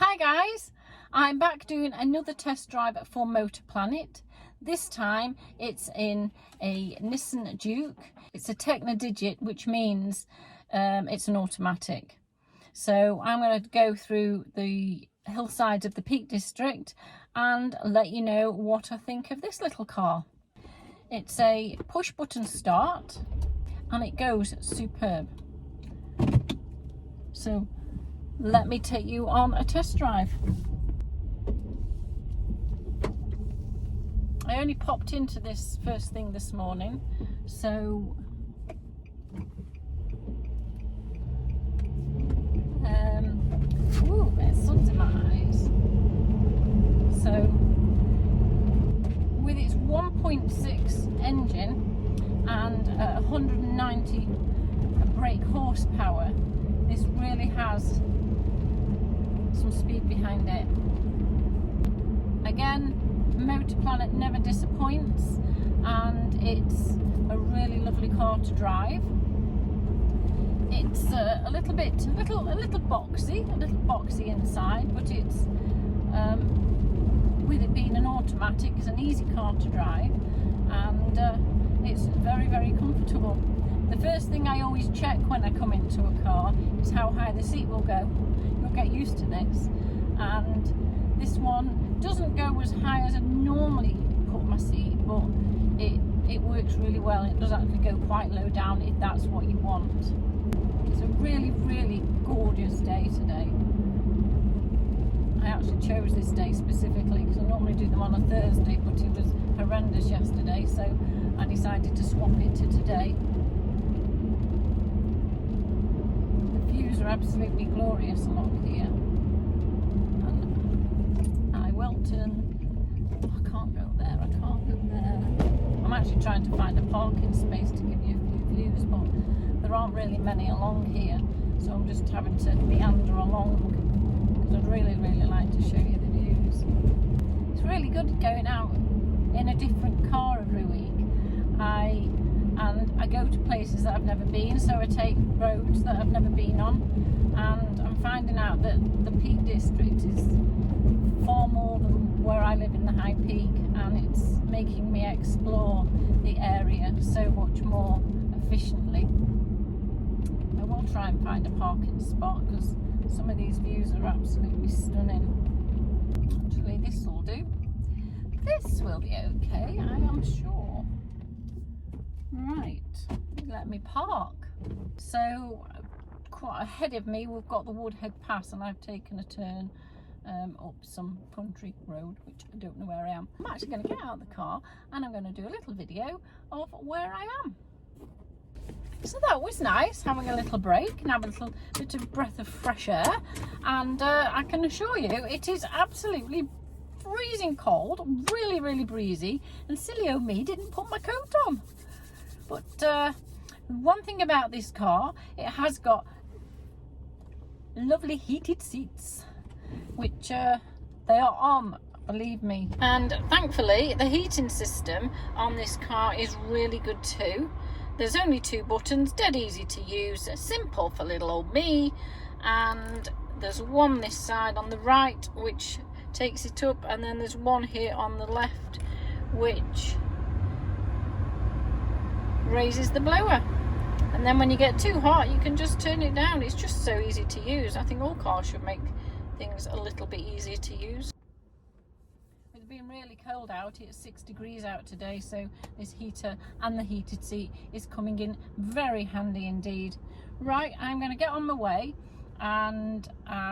Hi guys, I'm back doing another test drive for Motor Planet. This time it's in a Nissan Juke. It's a Techno Digit, which means it's an automatic. So I'm going to go through the hillsides of the Peak District and let you know what I think of this little car. It's a push button start and it goes superb. So let me take you on a test drive. I only popped into this first thing this morning, so ooh, there's sun's in my eyes. So with its 1.6 engine and 190 brake horsepower, this really has some speed behind it. Again, Motor Planet never disappoints, and it's a really lovely car to drive. It's a little boxy inside, but it's with it being an automatic, it's an easy car to drive, and it's very, very comfortable. The first thing I always check when I come into a car is how high the seat will go. You'll get used to this, and this one doesn't go as high as I normally put my seat, but it works really well. It does actually go quite low down if that's what you want. It's a really, really gorgeous day today. I actually chose this day specifically because I normally do them on a Thursday, but it was horrendous yesterday, so I decided to swap it to today. The views are absolutely glorious along here. And Wilton. Oh, I can't go there, I can't go there. I'm actually trying to find a parking space to give you a few views, but there aren't really many along here, so I'm just having to meander along because I'd really, really like to show you the views. It's really good going out in a different car every week. I go to places that I've never been, so I take roads that I've never been on, and I'm finding out that the Peak District is far more than where I live in the High Peak, and it's making me explore the area so much more efficiently. I will try and find a parking spot because some of these views are absolutely stunning. Actually, this will do. This will be okay, I am sure. Right, let me park. So quite ahead of me we've got the Woodhead Pass, and I've taken a turn up some country road, which I don't know where I am. I'm actually going to get out of the car and I'm going to do a little video of where I am. So that was nice, having a little break and having a little bit of breath of fresh air, and I can assure you it is absolutely freezing cold, really, really breezy, and silly old me didn't put my coat on. But one thing about this car, it has got lovely heated seats, which they are on, believe me. And thankfully the heating system on this car is really good too. There's only 2 buttons, dead easy to use, simple for little old me, and there's one this side on the right which takes it up, and then there's one here on the left which raises the blower, and then when you get too hot you can just turn it down. It's just so easy to use. I think all cars should make things a little bit easier to use. It's been really cold out, it's 6 degrees out today, so this heater and the heated seat is coming in very handy indeed. Right, I'm going to get on my way, and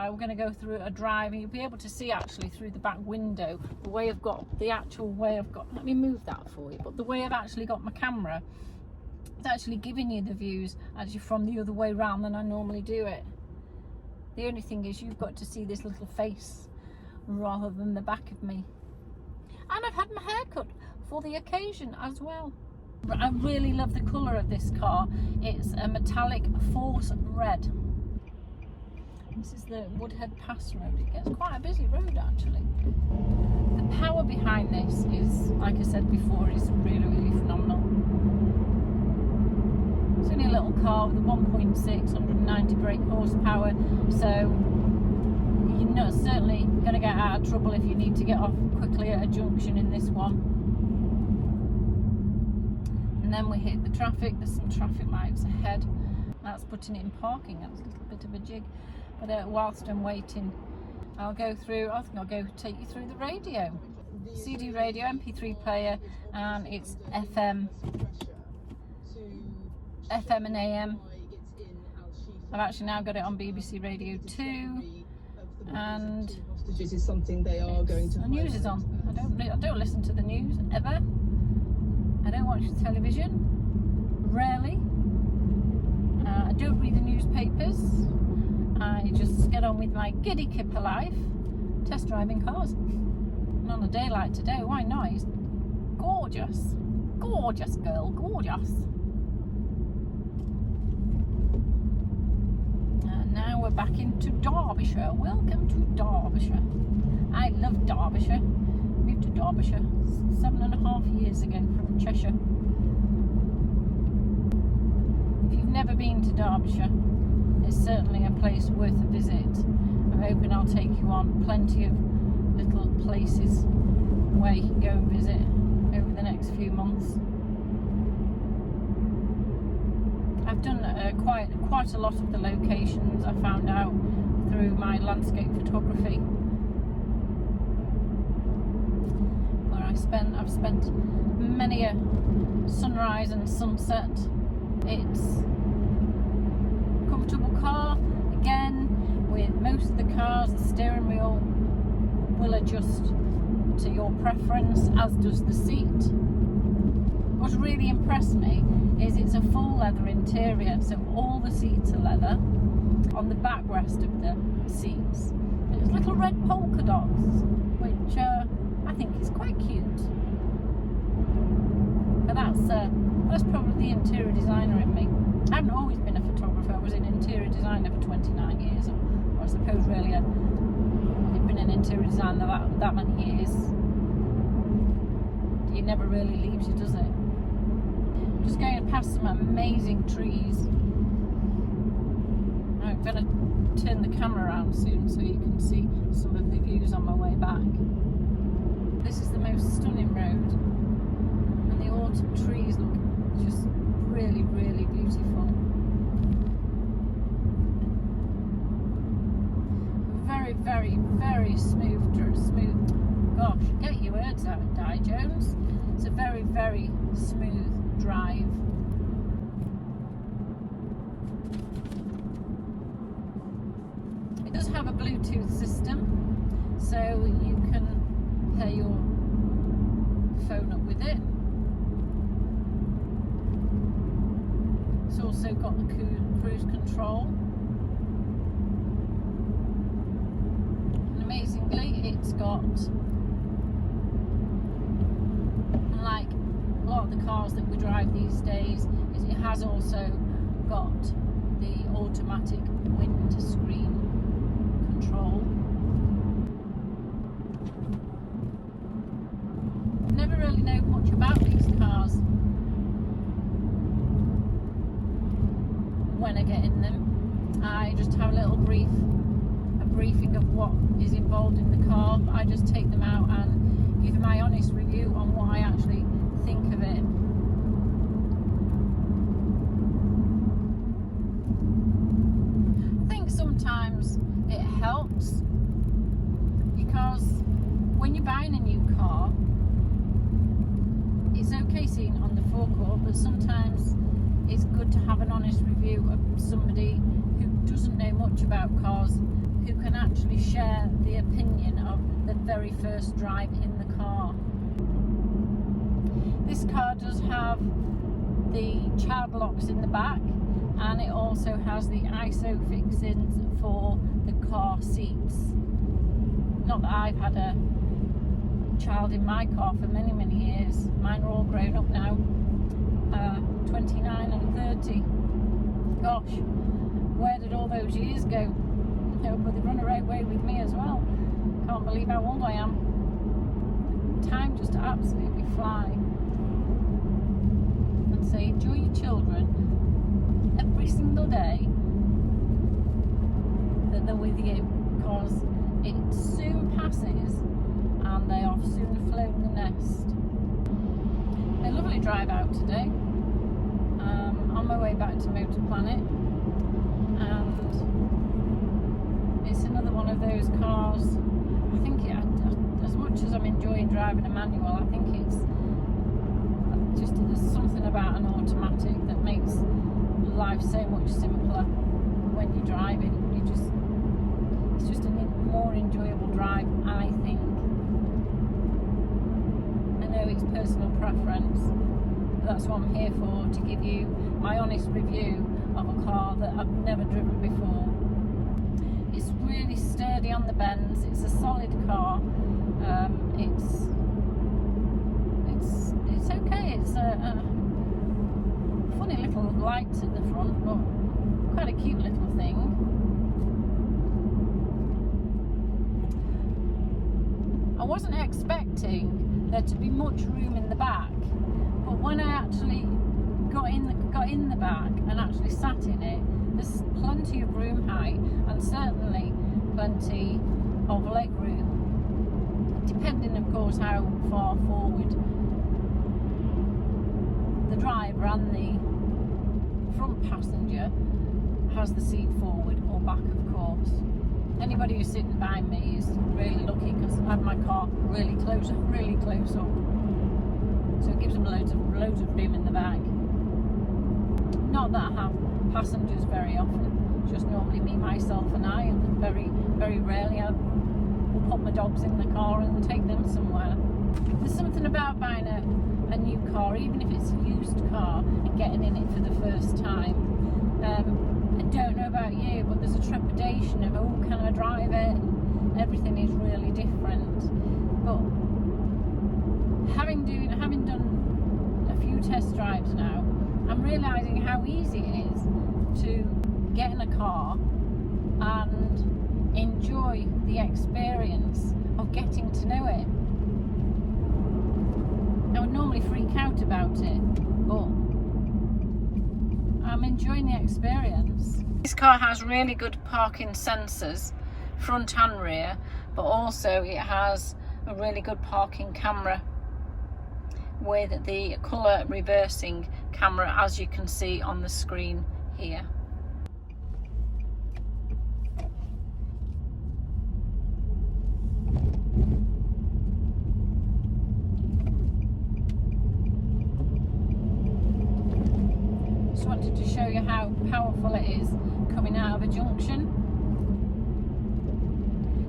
we're going to go through a drive, and you'll be able to see actually through the back window the way I've got, let me move that for you, but the way I've actually got my camera, it's actually giving you the views actually from the other way round than I normally do it. The only thing is you've got to see this little face rather than the back of me. And I've had my hair cut for the occasion as well. I really love the colour of this car. It's a metallic force red. This is the Woodhead Pass road. It gets quite a busy road actually. The power behind this is, like I said before, is really, really phenomenal. It's only a little car with a 1.6, 190 brake horsepower, so you're not certainly going to get out of trouble if you need to get off quickly at a junction in this one. And then we hit the traffic. There's some traffic lights ahead. That's putting it in parking. That's a little bit of a jig. But whilst I'm waiting, I think I'll go take you through the radio. CD radio, MP3 player, and it's FM and AM. I've actually now got it on BBC Radio 2, and this is something they are going to. The news is on. I don't listen to the news ever. I don't watch television, rarely. I don't read the newspapers. I just get on with my giddy kipper life, test driving cars. And on a day like today, why not? It's gorgeous. Gorgeous, girl, gorgeous. And now we're back into Derbyshire. Welcome to Derbyshire. I love Derbyshire. Moved to Derbyshire 7.5 years ago from Cheshire. If you've never been to Derbyshire, it's certainly a place worth a visit. I'm hoping I'll take you on plenty of little places where you can go and visit over the next few months. I've done quite a lot of the locations I found out through my landscape photography, where I've spent many a sunrise and sunset. It's a comfortable car. Again, with most of the cars, the steering wheel will adjust to your preference, as does the seat. What really impressed me is it's a full leather interior, so all the seats are leather. On the backrest of the seats, there's little red polka dots, which I think is quite cute. But that's probably the interior designer in me. I haven't always been a photographer. I was an interior designer for 29 years, or I suppose really I've been an interior designer that many years. It never really leaves you, does it? Just going past some amazing trees. I'm going to turn the camera around soon so you can see some of the views on my way back. This is the most stunning road, and the autumn trees look just really, really beautiful. Very, very, very smooth. Gosh, get your words out, Di Jones. It's a very, very smooth drive. It does have a Bluetooth system, so you can pair your phone up with it. It's also got the cruise control. And amazingly, it's got, unlike a lot of the cars that we drive these days, it has also got the automatic windscreen control. Never really know much about these cars when I get in them. I just have a little briefing of what is involved in the car. I just take them out and give my honest review on what I actually think of it. I think sometimes it helps, because when you're buying a new car, it's okay seeing it on the forecourt, but sometimes it's good to have an honest review of somebody who doesn't know much about cars, who can actually share the opinion of the very first drive in the car. This car does have the child locks in the back, and it also has the ISO fixings for the car seats. Not that I've had a child in my car for many, many years. Mine are all grown up now, 29 and 30. Gosh, where did all those years go? But they run away with me as well. Can't believe how old I am. Time just absolutely fly. And say, enjoy your children every single day that they're with you, because it's drive out today. On my way back to Motor Planet, and it's another one of those cars. I think as much as I'm enjoying driving a manual, I think it's just, there's something about an automatic that makes life so much simpler when you're driving. It's just a more enjoyable drive, I think. I know it's personal preference, but that's what I'm here for, to give you my honest review of a car that I've never driven before. It's really sturdy on the bends. It's a solid car. It's okay. It's a funny little lights at the front, but quite a cute little thing. I wasn't expecting there to be much room in the back, but when I actually got in the back and actually sat in it, there's plenty of room height and certainly plenty of leg room, depending of course how far forward the driver and the front passenger has the seat forward or back, of course. Anybody who's sitting behind me is really lucky because I have my car really close up, so it gives them loads of room in the back. Not that I have passengers very often, it's just normally me, myself and I, and very, very rarely I will put my dogs in the car and take them somewhere. There's something about buying a new car, even if it's a used car, and getting in it for the first time. I don't know about you, but there's a trepidation of, oh, can I drive it? Everything is really different. But having done a few test drives now, I'm realising how easy it is to get in a car and enjoy the experience of getting to know it. I would normally freak out about it, but I'm enjoying the experience. This car has really good parking sensors, front and rear, but also it has a really good parking camera with the colour reversing camera, as you can see on the screen here. Just wanted to show you how powerful it is coming out of a junction,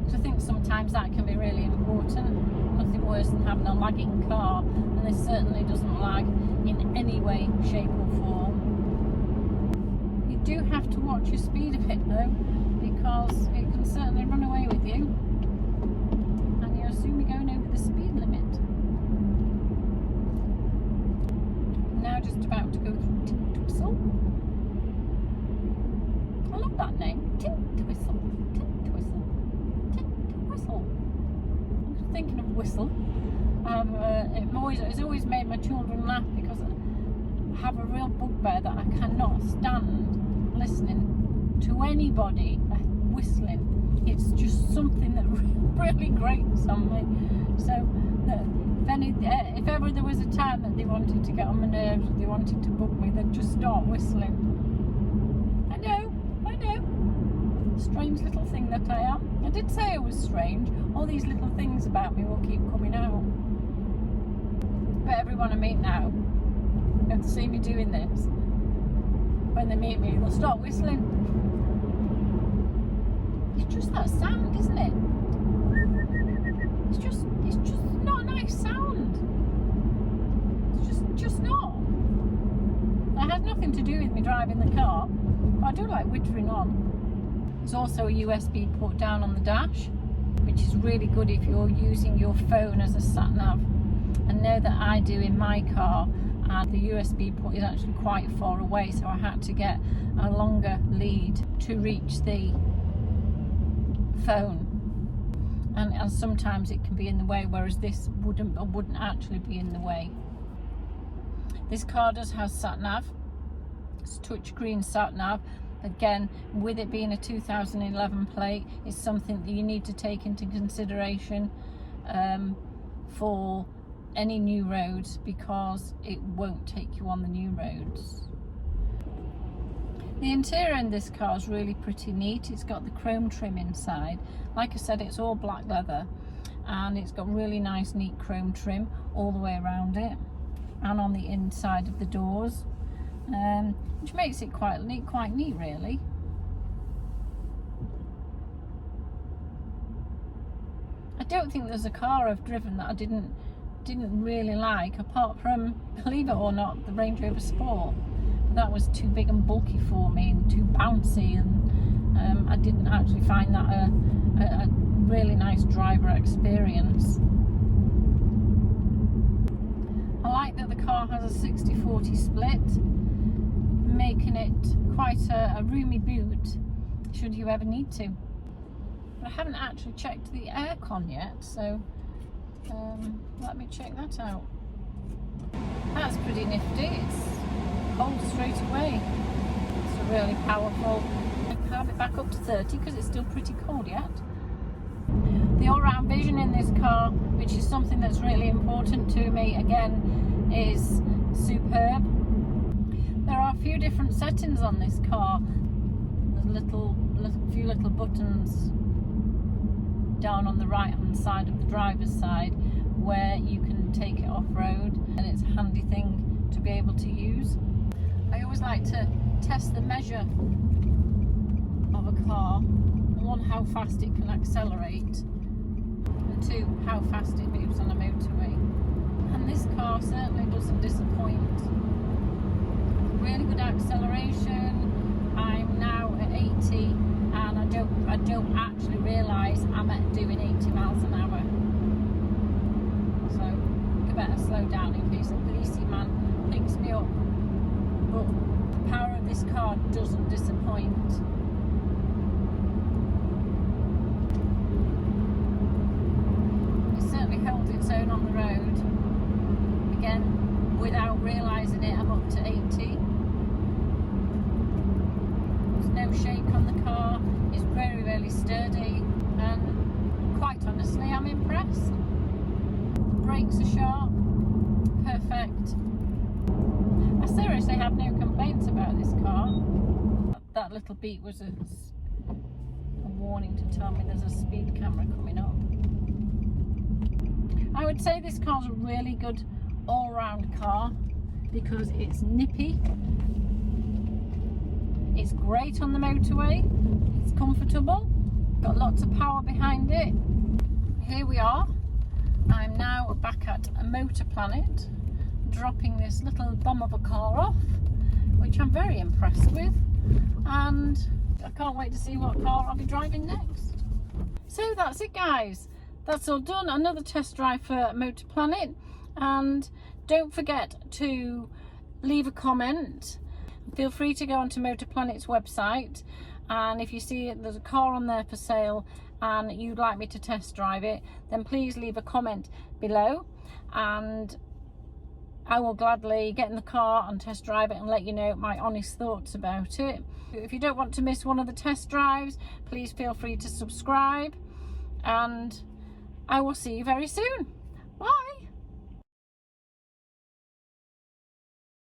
because I think sometimes that can be really important. Nothing worse than having a lagging car, and this certainly doesn't lag in any way, shape or form. You do have to watch your speed a bit though, because it can certainly run away with you and you'll soon be going over the speed limit. Now just about to go through Tint Whistle. I love that name, Tint Whistle, Tint Whistle, Tint Whistle. I'm thinking of whistle. It's always made my children laugh, because I have a real bugbear that I cannot stand listening to anybody whistling. It's just something that really grates on me. So if ever there was a time that they wanted to get on my nerves, they wanted to bug me, they'd just start whistling. I know. Strange little thing that I am. I did say I was strange. All these little things about me will keep coming out. But everyone I meet now, and to see me doing this, when they meet me, they'll start whistling. It's just that sound, isn't it? It's just not a nice sound. It's just not. It has nothing to do with me driving the car, but I do like whittering on. There's also a USB port down on the dash, which is really good if you're using your phone as a sat-nav. I know that I do in my car, and the USB port is actually quite far away, so I had to get a longer lead to reach the phone. And sometimes it can be in the way, whereas this wouldn't actually be in the way. This car does have sat-nav. It's touchscreen sat-nav. Again, with it being a 2011 plate, it's something that you need to take into consideration for any new roads because it won't take you on the new roads. The interior in this car is really pretty neat. It's got the chrome trim inside. Like I said, it's all black leather and it's got really nice neat chrome trim all the way around it and on the inside of the doors, which makes it quite neat really. I don't think there's a car I've driven that I didn't really like, apart from, believe it or not, the Range Rover Sport. That was too big and bulky for me and too bouncy, and I didn't actually find that a really nice driver experience. I like that the car has a 60-40 split, making it quite a roomy boot should you ever need to. But I haven't actually checked the aircon yet, so let me check that out. That's pretty nifty. It's cold straight away. It's really powerful. I'll have it back up to 30 because it's still pretty cold yet. The all-round vision in this car, which is something that's really important to me, again, is superb. There are a few different settings on this car. There's a few little buttons down on the right hand side of the driver's side where you can take it off-road, and it's a handy thing to be able to use. I always like to test the measure of a car. One, how fast it can accelerate, and two, how fast it moves on a motorway. And this car certainly doesn't disappoint. Really good acceleration. I'm now at 80 and I don't actually realise I'm doing 80 miles an hour. So I better slow down in case a police man picks me up. But the power of this car doesn't disappoint. It certainly holds its own on the road. Again, without realising it, I'm up to 80. There's no shake on the car. It's very, very sturdy, and quite honestly, I'm impressed. The brakes are sharp, perfect. I seriously have no complaints about this car. That little beep was a warning to tell me there's a speed camera coming up. I would say this car's a really good all-round car because it's nippy, it's great on the motorway, it's comfortable, got lots of power behind it. Here we are. I'm now back at a Motor Planet, dropping this little bomb of a car off, which I'm very impressed with, and I can't wait to see what car I'll be driving next. So that's it, guys. That's all done. Another test drive for Motor Planet, and don't forget to leave a comment. Feel free to go onto Motor Planet's website, and if you see there's a car on there for sale and you'd like me to test drive it, then please leave a comment below and I will gladly get in the car and test drive it and let you know my honest thoughts about it. If you don't want to miss one of the test drives, please feel free to subscribe, and I will see you very soon.